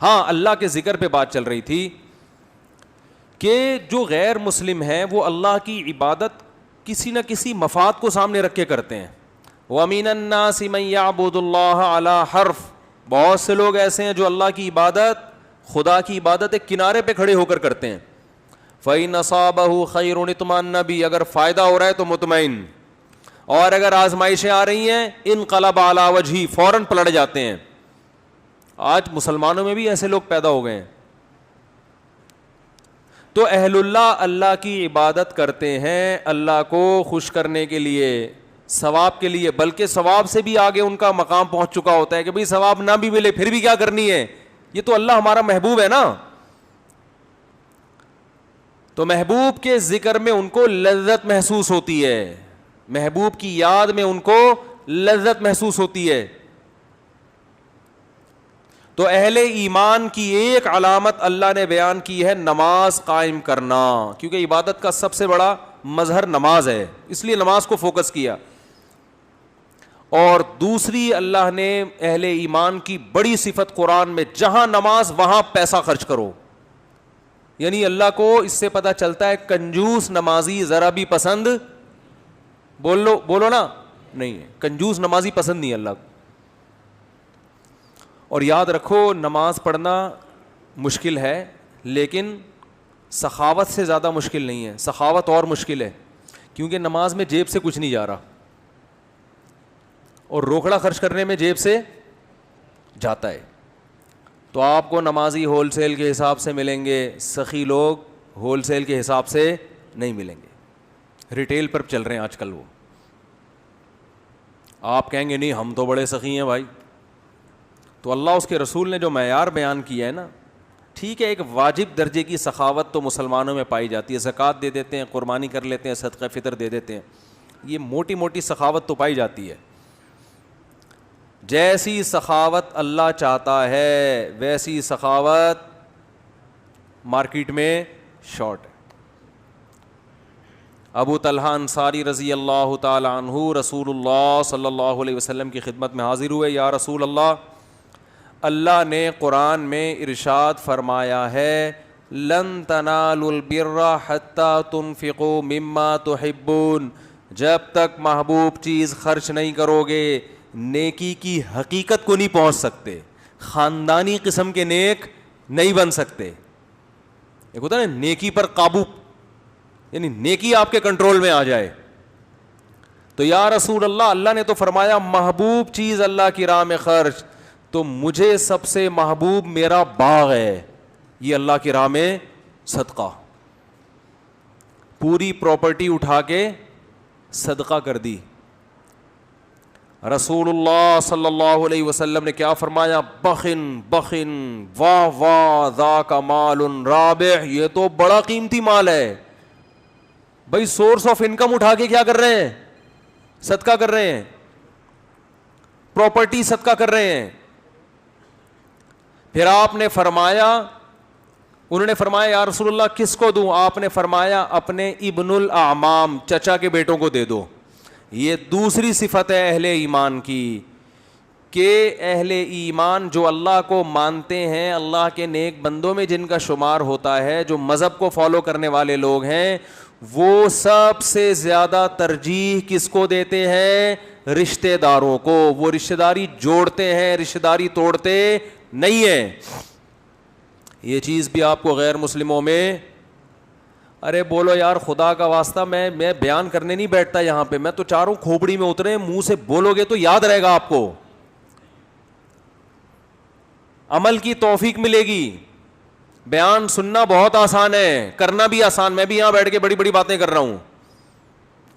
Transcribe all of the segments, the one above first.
ہاں اللہ کے ذکر پہ بات چل رہی تھی کہ جو غیر مسلم ہیں وہ اللہ کی عبادت کسی نہ کسی مفاد کو سامنے رکھ کے کرتے ہیں. وَمِنَ النَّاسِ مَن يَعْبُدُ اللَّهَ عَلَى حَرْفٍ, بہت سے لوگ ایسے ہیں جو اللہ کی عبادت, خدا کی عبادت ایک کنارے پہ کھڑے ہو کر کرتے ہیں. فَإِنْ أَصَابَهُ خَيْرٌ اطْمَأَنَّ بِهِ, اگر فائدہ ہو رہا ہے تو مطمئن, اور اگر آزمائشیں آ رہی ہیں انقلب علی وجہی, فوراً پلٹ جاتے ہیں. آج مسلمانوں میں بھی ایسے لوگ پیدا ہو گئے ہیں. تو اہل اللہ اللہ کی عبادت کرتے ہیں اللہ کو خوش کرنے کے لیے, ثواب کے لیے, بلکہ ثواب سے بھی آگے ان کا مقام پہنچ چکا ہوتا ہے کہ بھئی ثواب نہ بھی ملے پھر بھی کیا کرنی ہے, یہ تو اللہ ہمارا محبوب ہے نا. تو محبوب کے ذکر میں ان کو لذت محسوس ہوتی ہے, محبوب کی یاد میں ان کو لذت محسوس ہوتی ہے. تو اہل ایمان کی ایک علامت اللہ نے بیان کی ہے نماز قائم کرنا, کیونکہ عبادت کا سب سے بڑا مظہر نماز ہے, اس لیے نماز کو فوکس کیا. اور دوسری اللہ نے اہل ایمان کی بڑی صفت قرآن میں, جہاں نماز وہاں پیسہ خرچ کرو. یعنی اللہ کو اس سے پتہ چلتا ہے کنجوس نمازی ذرا بھی پسند, بولو نا, نہیں ہے, کنجوس نمازی پسند نہیں اللہ کو. اور یاد رکھو نماز پڑھنا مشکل ہے لیکن سخاوت سے زیادہ مشکل نہیں ہے, سخاوت اور مشکل ہے, کیونکہ نماز میں جیب سے کچھ نہیں جا رہا اور روکڑا خرچ کرنے میں جیب سے جاتا ہے. تو آپ کو نمازی ہول سیل کے حساب سے ملیں گے, سخی لوگ ہول سیل کے حساب سے نہیں ملیں گے, ریٹیل پر چل رہے ہیں آج کل وہ. آپ کہیں گے نہیں ہم تو بڑے سخی ہیں بھائی. تو اللہ اس کے رسول نے جو معیار بیان کیا ہے نا, ٹھیک ہے ایک واجب درجے کی سخاوت تو مسلمانوں میں پائی جاتی ہے, زکوٰۃ دے دیتے ہیں, قربانی کر لیتے ہیں, صدقہ فطر دے دیتے ہیں, یہ موٹی موٹی سخاوت تو پائی جاتی ہے. جیسی سخاوت اللہ چاہتا ہے ویسی سخاوت مارکیٹ میں شارٹ ہے. ابو طلحہ انصاری رضی اللہ تعالی عنہ رسول اللہ صلی اللہ علیہ وسلم کی خدمت میں حاضر ہوئے. یا رسول اللہ, اللہ نے قرآن میں ارشاد فرمایا ہے لن تنالوا البر حتى تنفقوا مما تحبون, جب تک محبوب چیز خرچ نہیں کرو گے نیکی کی حقیقت کو نہیں پہنچ سکتے, خاندانی قسم کے نیک نہیں بن سکتے. ایک ہوتا ہے نا نیکی پر قابو, یعنی نیکی آپ کے کنٹرول میں آ جائے. تو یا رسول اللہ, اللہ نے تو فرمایا محبوب چیز اللہ کی راہ میں خرچ, تو مجھے سب سے محبوب میرا باغ ہے, یہ اللہ کی راہ میں صدقہ. پوری پراپرٹی اٹھا کے صدقہ کر دی. رسول اللہ صلی اللہ علیہ وسلم نے کیا فرمایا, بخن بخن واہ واہ ذاک مال رابح, یہ تو بڑا قیمتی مال ہے. بھائی سورس آف انکم اٹھا کے کیا کر رہے ہیں, صدقہ کر رہے ہیں, پراپرٹی صدقہ کر رہے ہیں. پھر آپ نے فرمایا, انہوں نے فرمایا یا رسول اللہ کس کو دوں, آپ نے فرمایا اپنے ابن الاعمام چچا کے بیٹوں کو دے دو. یہ دوسری صفت ہے اہل ایمان کی کہ اہل ایمان جو اللہ کو مانتے ہیں, اللہ کے نیک بندوں میں جن کا شمار ہوتا ہے, جو مذہب کو فالو کرنے والے لوگ ہیں, وہ سب سے زیادہ ترجیح کس کو دیتے ہیں, رشتہ داروں کو. وہ رشتہ داری جوڑتے ہیں, رشتہ داری توڑتے نہیں ہیں. یہ چیز بھی آپ کو غیر مسلموں میں, ارے بولو یار خدا کا واسطہ, میں بیان کرنے نہیں بیٹھتا یہاں پہ, میں تو چاہ رہا ہوں کھوپڑی میں اترے, منہ سے بولو گے تو یاد رہے گا آپ کو, عمل کی توفیق ملے گی. بیان سننا بہت آسان ہے, کرنا بھی آسان. میں بھی یہاں بیٹھ کے بڑی بڑی باتیں کر رہا ہوں,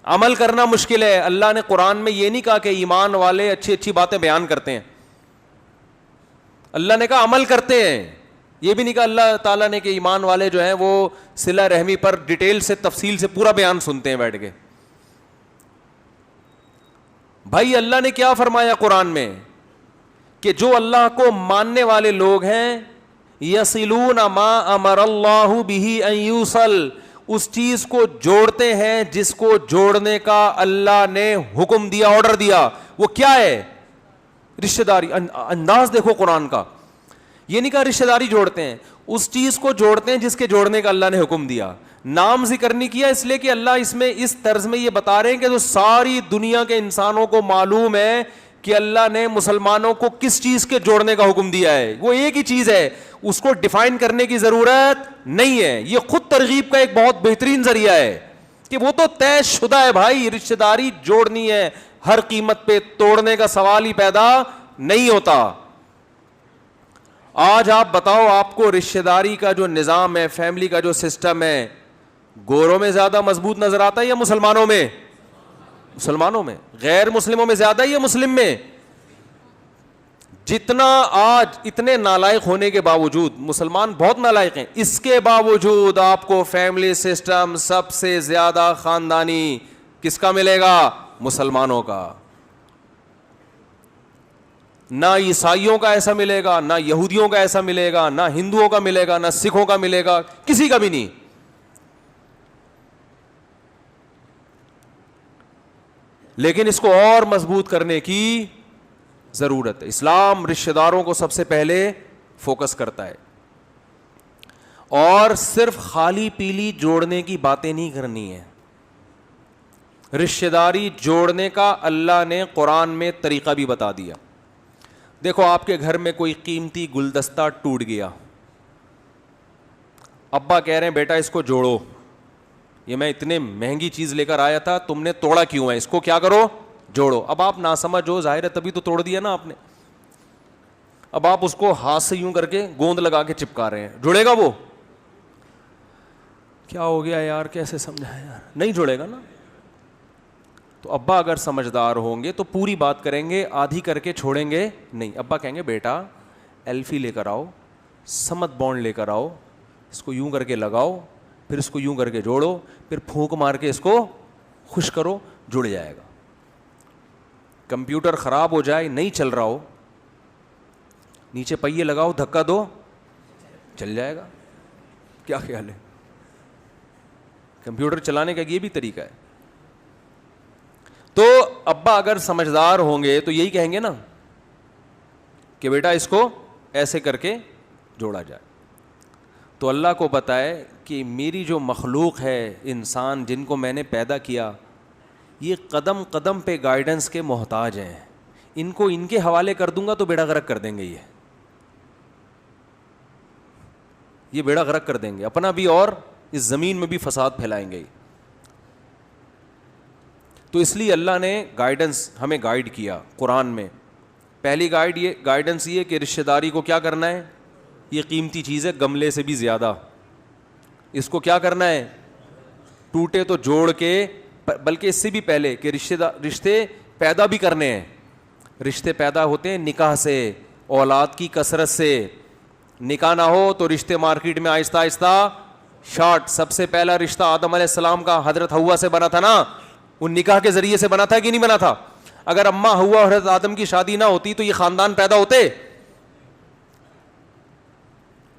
عمل کرنا مشکل ہے. اللہ نے قرآن میں یہ نہیں کہا کہ ایمان والے اچھی اچھی باتیں بیان کرتے ہیں, اللہ نے کہا عمل کرتے ہیں. یہ بھی نہیں کہا اللہ تعالیٰ نے کہ ایمان والے جو ہیں وہ صلہ رحمی پر ڈیٹیل سے تفصیل سے پورا بیان سنتے ہیں بیٹھ کے. بھائی اللہ نے کیا فرمایا قرآن میں کہ جو اللہ کو ماننے والے لوگ ہیں, یصلون ما امر اللہ بہ ان یوصل, اس چیز کو جوڑتے ہیں جس کو جوڑنے کا اللہ نے حکم دیا, آرڈر دیا. وہ کیا ہے؟ رشتہ داری. انداز دیکھو قرآن کا, یہ نہیں کہا رشتہ داری جوڑتے ہیں, اس چیز کو جوڑتے ہیں جس کے جوڑنے کا اللہ نے حکم دیا. نام ذکر نہیں کیا اس لیے کہ اللہ اس میں اس طرز میں یہ بتا رہے ہیں کہ جو ساری دنیا کے انسانوں کو معلوم ہے کہ اللہ نے مسلمانوں کو کس چیز کے جوڑنے کا حکم دیا ہے, وہ ایک ہی چیز ہے, اس کو ڈیفائن کرنے کی ضرورت نہیں ہے. یہ خود ترغیب کا ایک بہت بہترین ذریعہ ہے کہ وہ تو طے شدہ ہے بھائی, رشتہ داری جوڑنی ہے ہر قیمت پہ, توڑنے کا سوال ہی پیدا نہیں ہوتا. آج آپ بتاؤ, آپ کو رشتہ داری کا جو نظام ہے, فیملی کا جو سسٹم ہے, گوروں میں زیادہ مضبوط نظر آتا ہے یا مسلمانوں میں؟ مسلمانوں میں. غیر مسلموں میں زیادہ ہے یا مسلم میں؟ جتنا آج اتنے نالائق ہونے کے باوجود, مسلمان بہت نالائق ہیں, اس کے باوجود آپ کو فیملی سسٹم سب سے زیادہ خاندانی کس کا ملے گا؟ مسلمانوں کا. نہ عیسائیوں کا ایسا ملے گا, نہ یہودیوں کا ایسا ملے گا, نہ ہندوؤں کا ملے گا, نہ سکھوں کا ملے گا, کسی کا بھی نہیں. لیکن اس کو اور مضبوط کرنے کی ضرورت ہے. اسلام رشتہ داروں کو سب سے پہلے فوکس کرتا ہے, اور صرف خالی پیلی جوڑنے کی باتیں نہیں کرنی ہے. رشتہ داری جوڑنے کا اللہ نے قرآن میں طریقہ بھی بتا دیا. دیکھو, آپ کے گھر میں کوئی قیمتی گلدستہ ٹوٹ گیا, ابا کہہ رہے ہیں بیٹا اس کو جوڑو, یہ میں اتنے مہنگی چیز لے کر آیا تھا, تم نے توڑا کیوں ہے, اس کو کیا کرو, جوڑو. اب آپ ناسمجھ ہو, ظاہر ہے تبھی تو توڑ دیا نا آپ نے. اب آپ اس کو ہاتھ سے یوں کر کے گوند لگا کے چپکا رہے ہیں, جڑے گا وہ؟ کیا ہو گیا یار, کیسے سمجھا یار, نہیں جڑے گا نا. تو ابا اگر سمجھدار ہوں گے تو پوری بات کریں گے, آدھی کر کے چھوڑیں گے نہیں. ابا کہیں گے بیٹا ایلفی لے کر آؤ, سمت بانڈ لے کر آؤ, اس کو یوں کر کے لگاؤ, پھر اس کو یوں کر کے جوڑو, پھر پھونک مار کے اس کو خوش کرو, جڑ جائے گا. کمپیوٹر خراب ہو جائے, نہیں چل رہا ہو, نیچے پہیے لگاؤ, دھکا دو, چل جائے گا. کیا خیال ہے؟ کمپیوٹر چلانے کا یہ بھی طریقہ ہے. تو ابا اگر سمجھدار ہوں گے تو یہی کہیں گے نا کہ بیٹا اس کو ایسے کر کے جوڑا جائے. تو اللہ کو بتائے کہ میری جو مخلوق ہے, انسان جن کو میں نے پیدا کیا, یہ قدم قدم پہ گائیڈنس کے محتاج ہیں. ان کو ان کے حوالے کر دوں گا تو بیڑا غرق کر دیں گے, یہ بیڑا غرق کر دیں گے اپنا بھی, اور اس زمین میں بھی فساد پھیلائیں گے. تو اس لیے اللہ نے گائیڈنس ہمیں گائیڈ کیا قرآن میں. پہلی گائیڈنس یہ کہ رشتہ داری کو کیا کرنا ہے, یہ قیمتی چیز ہے گملے سے بھی زیادہ, اس کو کیا کرنا ہے, ٹوٹے تو جوڑ کے, بلکہ اس سے بھی پہلے کہ رشتے پیدا بھی کرنے ہیں. رشتے پیدا ہوتے ہیں نکاح سے, اولاد کی کثرت سے. نکاح نہ ہو تو رشتے مارکیٹ میں آہستہ آہستہ شارٹ. سب سے پہلا رشتہ آدم علیہ السلام کا حضرت حوا سے بنا تھا نا, ان نکاح کے ذریعے سے بنا تھا کہ نہیں بنا تھا؟ اگر اماں حوا اور حضرت آدم کی شادی نہ ہوتی تو یہ خاندان پیدا ہوتے؟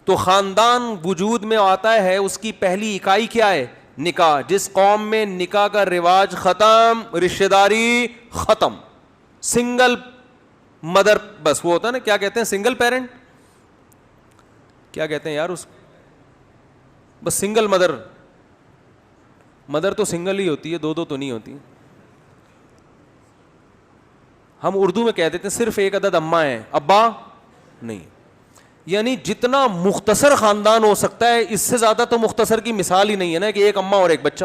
تو خاندان وجود میں آتا ہے, اس کی پہلی اکائی کیا ہے, نکاح. جس قوم میں نکاح کا رواج ختم, رشتہ داری ختم, سنگل مدر, بس وہ ہوتا ہے نا, کیا کہتے ہیں, سنگل پیرنٹ, کیا کہتے ہیں یار اس, بس سنگل مدر. مدر تو سنگل ہی ہوتی ہے, دو تو نہیں ہوتی. ہم اردو میں کہہ دیتے ہیں صرف ایک عدد اماں ہیں, ابا نہیں. یعنی جتنا مختصر خاندان ہو سکتا ہے, اس سے زیادہ تو مختصر کی مثال ہی نہیں ہے نا کہ ایک اماں اور ایک بچہ.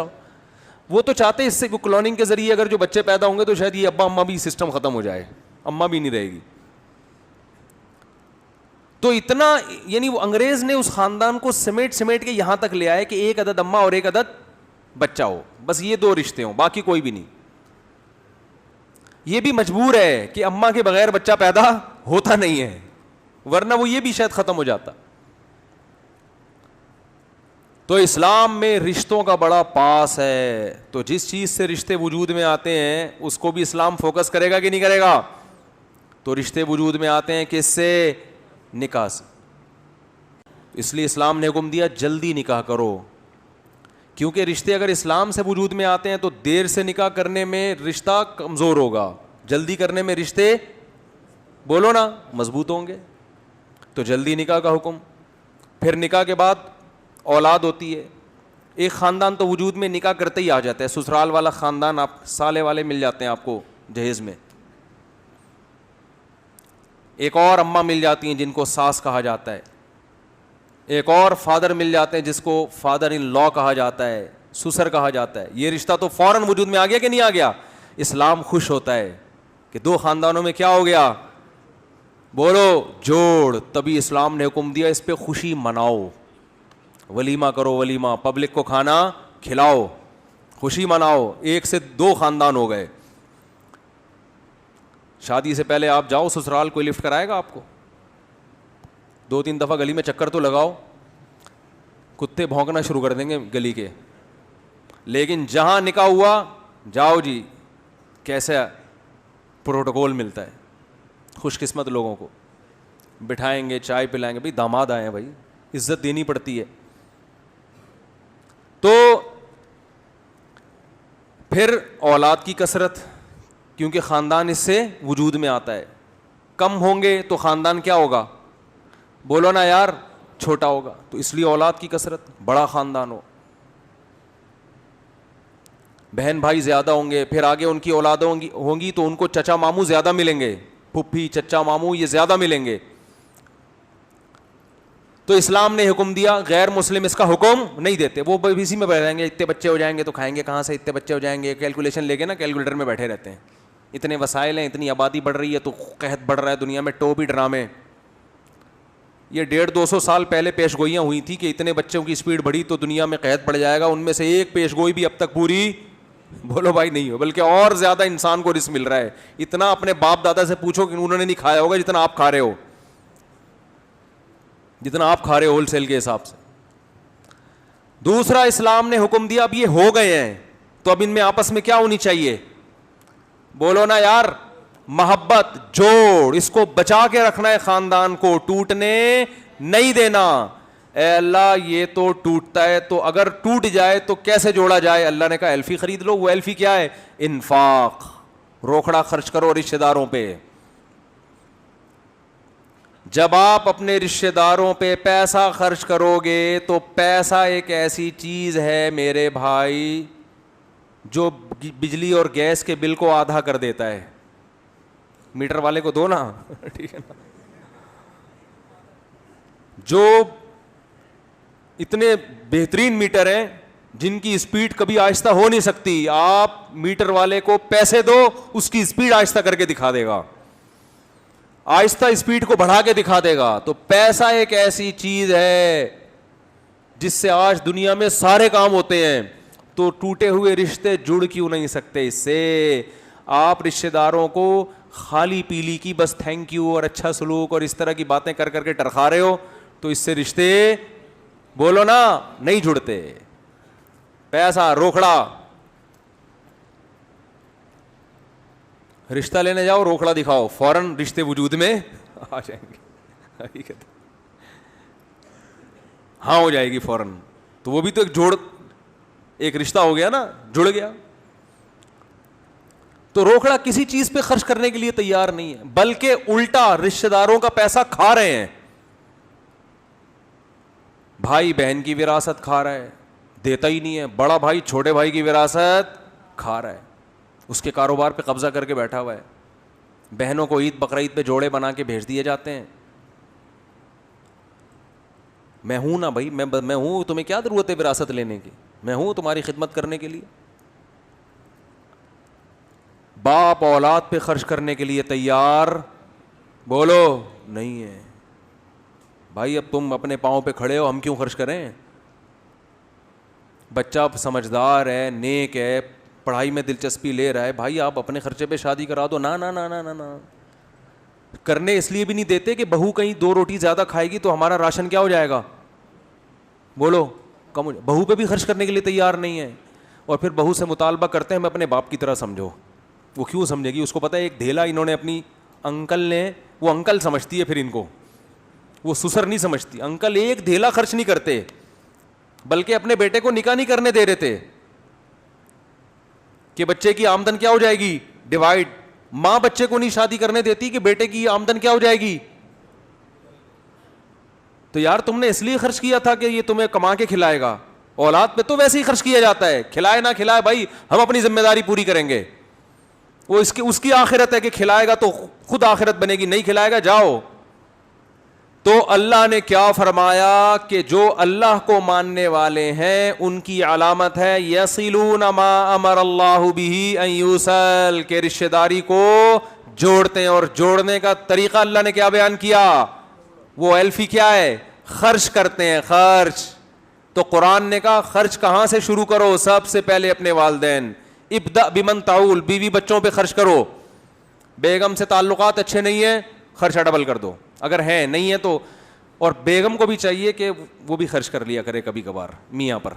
وہ تو چاہتے ہیں اس سے کلوننگ کے ذریعے اگر جو بچے پیدا ہوں گے تو شاید یہ ابا اماں بھی سسٹم ختم ہو جائے, اماں بھی نہیں رہے گی. تو اتنا, یعنی وہ انگریز نے اس خاندان کو سمیٹ کے یہاں تک لے آئے کہ ایک عدد اماں اور ایک عدد بچہ ہو, بس یہ دو رشتے ہوں, باقی کوئی بھی نہیں. یہ بھی مجبور ہے کہ اماں کے بغیر بچہ پیدا ہوتا نہیں ہے, ورنہ وہ یہ بھی شاید ختم ہو جاتا. تو اسلام میں رشتوں کا بڑا پاس ہے. تو جس چیز سے رشتے وجود میں آتے ہیں اس کو بھی اسلام فوکس کرے گا کہ نہیں کرے گا؟ تو رشتے وجود میں آتے ہیں کس سے؟ نکاح سے. اس لیے اسلام نے حکم دیا جلدی نکاح کرو, کیونکہ رشتے اگر اسلام سے وجود میں آتے ہیں تو دیر سے نکاح کرنے میں رشتہ کمزور ہوگا, جلدی کرنے میں رشتے, بولو نا, مضبوط ہوں گے. تو جلدی نکاح کا حکم. پھر نکاح کے بعد اولاد ہوتی ہے. ایک خاندان تو وجود میں نکاح کرتے ہی آ جاتا ہے, سسرال والا خاندان, آپ سالے والے مل جاتے ہیں آپ کو جہیز میں. ایک اور اماں مل جاتی ہیں جن کو ساس کہا جاتا ہے. ایک اور فادر مل جاتے ہیں جس کو فادر ان لا کہا جاتا ہے, سسر کہا جاتا ہے. یہ رشتہ تو فوراً وجود میں آ گیا کہ نہیں آ گیا؟ اسلام خوش ہوتا ہے کہ دو خاندانوں میں کیا ہو گیا, بولو جوڑ. تبھی اسلام نے حکم دیا اس پہ خوشی مناؤ, ولیمہ کرو, ولیمہ, پبلک کو کھانا کھلاؤ, خوشی مناؤ. ایک سے دو خاندان ہو گئے. شادی سے پہلے آپ جاؤ سسرال, کوئی لفٹ کرائے گا آپ کو؟ 2-3 دفعہ گلی میں چکر تو لگاؤ, کتے بھونکنا شروع کر دیں گے گلی کے. لیکن جہاں نکاح ہوا, جاؤ جی, کیسا پروٹوکول ملتا ہے. خوش قسمت لوگوں کو بٹھائیں گے, چائے پلائیں گے. بھائی داماد آئے ہیں, بھائی عزت دینی پڑتی ہے. تو پھر اولاد کی کثرت, کیونکہ خاندان اس سے وجود میں آتا ہے. کم ہوں گے تو خاندان کیا ہوگا, بولو نا یار, چھوٹا ہوگا. تو اس لیے اولاد کی کثرت, بڑا خاندان ہو. بہن بھائی زیادہ ہوں گے, پھر آگے ان کی اولاد ہوں گی تو ان کو چچا ماموں زیادہ ملیں گے, پھپھی چچا ماموں یہ زیادہ ملیں گے. تو اسلام نے حکم دیا, غیر مسلم اس کا حکم نہیں دیتے. وہ اسی میں بیٹھ جائیں گے, اتنے بچے ہو جائیں گے تو کھائیں گے کہاں سے, اتنے بچے ہو جائیں گے, کیلکولیشن لے کے نا کیلکولیٹر میں بیٹھے رہتے ہیں. اتنے وسائل ہیں, اتنی آبادی بڑھ رہی ہے تو قحط بڑھ رہا ہے دنیا میں, ٹوپی ڈرامے. یہ 150-200 سال پہلے پیش گوئیاں ہوئی تھی کہ اتنے بچوں کی اسپیڈ بڑھی تو دنیا میں قحط بڑھ جائے گا. ان میں سے ایک پیش گوئی بھی اب تک پوری, بولو بھائی, نہیں ہو, بلکہ اور زیادہ انسان کو رزق مل رہا ہے. اتنا اپنے باپ دادا سے پوچھو کہ انہوں نے نہیں کھایا ہوگا جتنا آپ کھا رہے ہو, جتنا آپ کھا رہے ہو ہول سیل کے حساب سے. دوسرا, اسلام نے حکم دیا اب یہ ہو گئے ہیں تو اب ان میں آپس میں کیا ہونی چاہیے, بولو نا یار, محبت, جوڑ. اس کو بچا کے رکھنا ہے, خاندان کو ٹوٹنے نہیں دینا. اے اللہ یہ تو ٹوٹتا ہے, تو اگر ٹوٹ جائے تو کیسے جوڑا جائے؟ اللہ نے کہا ایلفی خرید لو. وہ ایلفی کیا ہے؟ انفاق, روکڑا خرچ کرو رشتہ داروں پہ. جب آپ اپنے رشتہ داروں پہ پیسہ خرچ کرو گے تو پیسہ ایک ایسی چیز ہے میرے بھائی جو بجلی اور گیس کے بل کو آدھا کر دیتا ہے. میٹر والے کو دو نا, ٹھیک ہے نا. جو اتنے بہترین میٹر ہیں جن کی اسپیڈ کبھی آہستہ ہو نہیں سکتی, آپ میٹر والے کو پیسے دو, اس کی اسپیڈ آہستہ کر کے دکھا دے گا, آہستہ اسپیڈ کو بڑھا کے دکھا دے گا. تو پیسہ ایک ایسی چیز ہے جس سے آج دنیا میں سارے کام ہوتے ہیں. تو ٹوٹے ہوئے رشتے جڑ کیوں نہیں سکتے اس سے؟ آپ رشتہ داروں کو خالی پیلی کی بس تھینک یو اور اچھا سلوک اور اس طرح کی باتیں کر کر کے ٹرخا رہے ہو تو اس سے رشتے, بولو نا, نہیں جڑتے. پیسہ, روکڑا, رشتہ لینے جاؤ, روکڑا دکھاؤ, فوراً رشتے وجود میں آ جائیں گے. ہاں ہو جائے گی فوراً. تو وہ بھی تو ایک جوڑ, ایک رشتہ ہو گیا نا, جڑ گیا. تو روکڑا کسی چیز پہ خرچ کرنے کے لیے تیار نہیں ہے, بلکہ الٹا رشتہ داروں کا پیسہ کھا رہے ہیں. بھائی بہن کی وراثت کھا رہا ہے, دیتا ہی نہیں ہے. بڑا بھائی چھوٹے بھائی کی وراثت کھا رہا ہے, اس کے کاروبار پہ قبضہ کر کے بیٹھا ہوا ہے. بہنوں کو عید بقرعید پہ جوڑے بنا کے بھیج دیے جاتے ہیں. میں ہوں نا بھائی, میں ہوں, تمہیں کیا ضرورت ہے وراثت لینے کی, میں ہوں تمہاری خدمت کرنے کے لیے. باپ اولاد پہ خرچ کرنے کے لیے تیار, بولو, نہیں ہے. بھائی اب تم اپنے پاؤں پہ کھڑے ہو, ہم کیوں خرچ کریں؟ بچہ سمجھدار ہے, نیک ہے, پڑھائی میں دلچسپی لے رہا ہے, بھائی آپ اپنے خرچے پہ شادی کرا دو. نا نا نا نا نا نا, کرنے اس لیے بھی نہیں دیتے کہ بہو کہیں 2 روٹی زیادہ کھائے گی تو ہمارا راشن کیا ہو جائے گا, بولو, کم ہو. بہو پہ بھی خرچ کرنے کے لیے تیار نہیں ہے. اور پھر بہو سے مطالبہ کرتے ہیں ہمیں اپنے باپ کی طرح سمجھو. وہ کیوں سمجھے گی؟ اس کو پتہ ہے ایک ڈھیلا انہوں نے اپنی انکل نے, وہ انکل سمجھتی ہے پھر ان کو, وہ سسر نہیں سمجھتی. انکل ایک ڈھیلا خرچ نہیں کرتے, بلکہ اپنے بیٹے کو نکاح نہیں کرنے دے رہے تھے کہ بچے کی آمدن کیا ہو جائے گی, ڈیوائڈ. ماں بچے کو نہیں شادی کرنے دیتی کہ بیٹے کی آمدن کیا ہو جائے گی, تو یار تم نے اس لیے خرچ کیا تھا کہ یہ تمہیں کما کے کھلائے گا. اولاد پہ تو ویسے ہی خرچ کیا جاتا ہے, کھلائے نہ کھلائے بھائی ہم اپنی ذمہ داری پوری کریں گے. وہ اس کی آخرت ہے کہ کھلائے گا تو خود آخرت بنے گی, نہیں کھلائے گا جاؤ. تو اللہ نے کیا فرمایا کہ جو اللہ کو ماننے والے ہیں ان کی علامت ہے یصلون ما امر اللہ بہ ان یوصل, کہ رشتہ داری کو جوڑتے ہیں. اور جوڑنے کا طریقہ اللہ نے کیا بیان کیا, وہ ایلفی کیا ہے, خرچ کرتے ہیں, خرچ. تو قرآن نے کہا خرچ کہاں سے شروع کرو, سب سے پہلے اپنے والدین. ابدأ بمن تعول, بیوی بچوں پہ خرچ کرو. بیگم سے تعلقات اچھے نہیں ہیں, خرچہ ڈبل کر دو, اگر ہیں نہیں ہے تو. اور بیگم کو بھی چاہیے کہ وہ بھی خرچ کر لیا کرے کبھی کبھار میاں پر,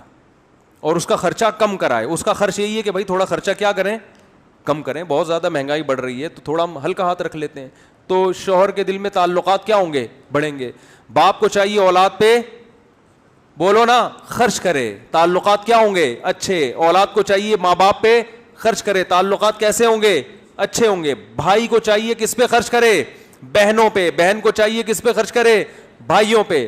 اور اس کا خرچہ کم کرائے. اس کا خرچ یہی ہے کہ بھائی تھوڑا خرچہ کیا کریں, کم کریں. بہت زیادہ مہنگائی بڑھ رہی ہے تو تھوڑا ہم ہلکا ہاتھ رکھ لیتے ہیں. تو شوہر کے دل میں تعلقات کیا ہوں گے, بڑھیں گے. باپ کو چاہیے اولاد پہ بولو نا خرچ کرے, تعلقات کیا ہوں گے, اچھے. اولاد کو چاہیے ماں باپ پہ خرچ کرے, تعلقات کیسے ہوں گے, اچھے ہوں گے. بھائی کو چاہیے کس پہ خرچ کرے, بہنوں پہ. بہن کو چاہیے کس پہ خرچ کرے, بھائیوں پہ.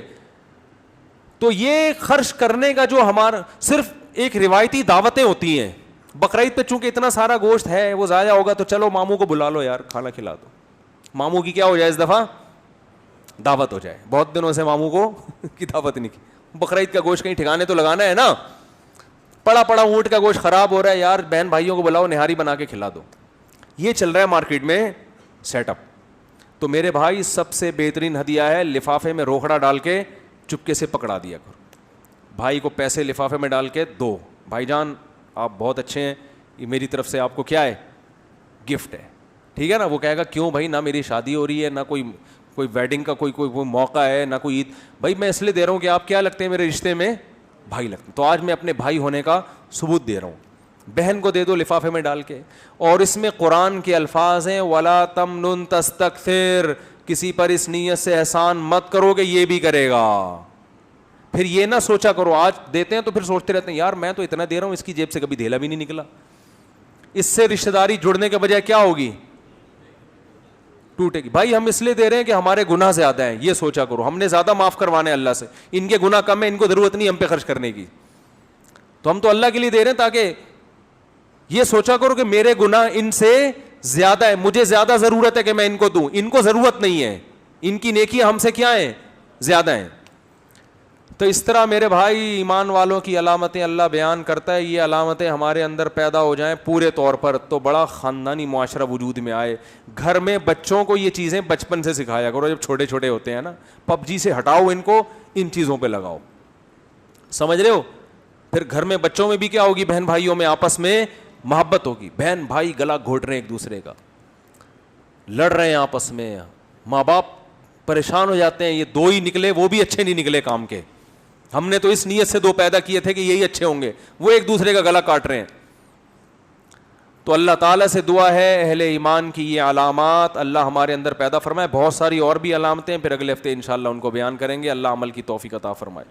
تو یہ خرچ کرنے کا جو ہمارا صرف ایک روایتی دعوتیں ہوتی ہیں. بقرعید پہ چونکہ اتنا سارا گوشت ہے وہ ضائع ہوگا تو چلو ماموں کو بلا لو یار کھانا کھلا دو. ماموں کی کیا ہو جائے اس دفعہ, دعوت ہو جائے. بہت دنوں سے ماموں کو کی دعوت نہیں کی. بقرعید کا گوشت کہیں ٹھکانے تو لگانا ہے نا. پڑا پڑا اونٹ کا گوشت خراب ہو رہا ہے, یار بہن بھائیوں کو بلاؤ نہاری بنا کے کھلا دو. یہ چل رہا ہے مارکیٹ میں سیٹ اپ. تو میرے بھائی سب سے بہترین ہدیہ ہے لفافے میں روکڑا ڈال کے چپکے سے پکڑا دیا کرو. بھائی کو پیسے لفافے میں ڈال کے دو, بھائی جان آپ بہت اچھے ہیں, یہ میری طرف سے آپ کو کیا ہے, گفٹ ہے. ٹھیک ہے نا. وہ کہے گا کیوں بھائی, نہ میری شادی ہو رہی ہے, نہ کوئی ویڈنگ کا کوئی موقع ہے, نہ کوئی عید. بھائی میں اس لیے دے رہا ہوں کہ آپ کیا لگتے ہیں میرے رشتے میں, بھائی لگتے ہیں. تو آج میں اپنے بھائی ہونے کا ثبوت دے رہا ہوں. بہن کو دے دو لفافے میں ڈال کے. اور اس میں قرآن کے الفاظ ہیں وَلَا تَمْنُن تَسْتَكْثِرْ, کسی پر اس نیت سے احسان مت کرو کہ یہ بھی کرے گا. پھر یہ نہ سوچا کرو, آج دیتے ہیں تو پھر سوچتے رہتے ہیں یار میں تو اتنا دے رہا ہوں, اس کی جیب سے کبھی دھیلا بھی نہیں نکلا. اس سے رشتہ داری جڑنے کے بجائے کیا ہوگی, ٹوٹے گی. بھائی ہم اس لیے دے رہے ہیں کہ ہمارے گناہ زیادہ ہیں, یہ سوچا کرو. ہم نے زیادہ معاف کروانے ہیں اللہ سے, ان کے گناہ کم ہے, ان کو ضرورت نہیں ہم پہ خرچ کرنے کی. تو ہم تو اللہ کے لیے دے رہے ہیں تاکہ یہ سوچا کرو کہ میرے گناہ ان سے زیادہ ہے, مجھے زیادہ ضرورت ہے کہ میں ان کو دوں, ان کو ضرورت نہیں ہے, ان کی نیکیاں ہم سے کیا ہیں, زیادہ ہیں. تو اس طرح میرے بھائی ایمان والوں کی علامتیں اللہ بیان کرتا ہے. یہ علامتیں ہمارے اندر پیدا ہو جائیں پورے طور پر تو بڑا خاندانی معاشرہ وجود میں آئے. گھر میں بچوں کو یہ چیزیں بچپن سے سکھایا کرو, جب چھوٹے چھوٹے ہوتے ہیں نا. پب جی سے ہٹاؤ ان کو, ان چیزوں پہ لگاؤ. سمجھ رہے ہو. پھر گھر میں بچوں میں بھی کیا ہوگی, بہن بھائیوں میں آپس میں محبت ہوگی. بہن بھائی گلا گھونٹ رہے ہیں ایک دوسرے کا, لڑ رہے ہیں آپس میں, ماں باپ پریشان ہو جاتے ہیں, یہ دو ہی نکلے وہ بھی اچھے نہیں نکلے کام کے, ہم نے تو اس نیت سے دو پیدا کیے تھے کہ یہی اچھے ہوں گے, وہ ایک دوسرے کا گلا کاٹ رہے ہیں. تو اللہ تعالیٰ سے دعا ہے اہل ایمان کی یہ علامات اللہ ہمارے اندر پیدا فرمائے. بہت ساری اور بھی علامتیں پھر اگلے ہفتے انشاءاللہ ان کو بیان کریں گے. اللہ عمل کی توفیق عطا فرمائے.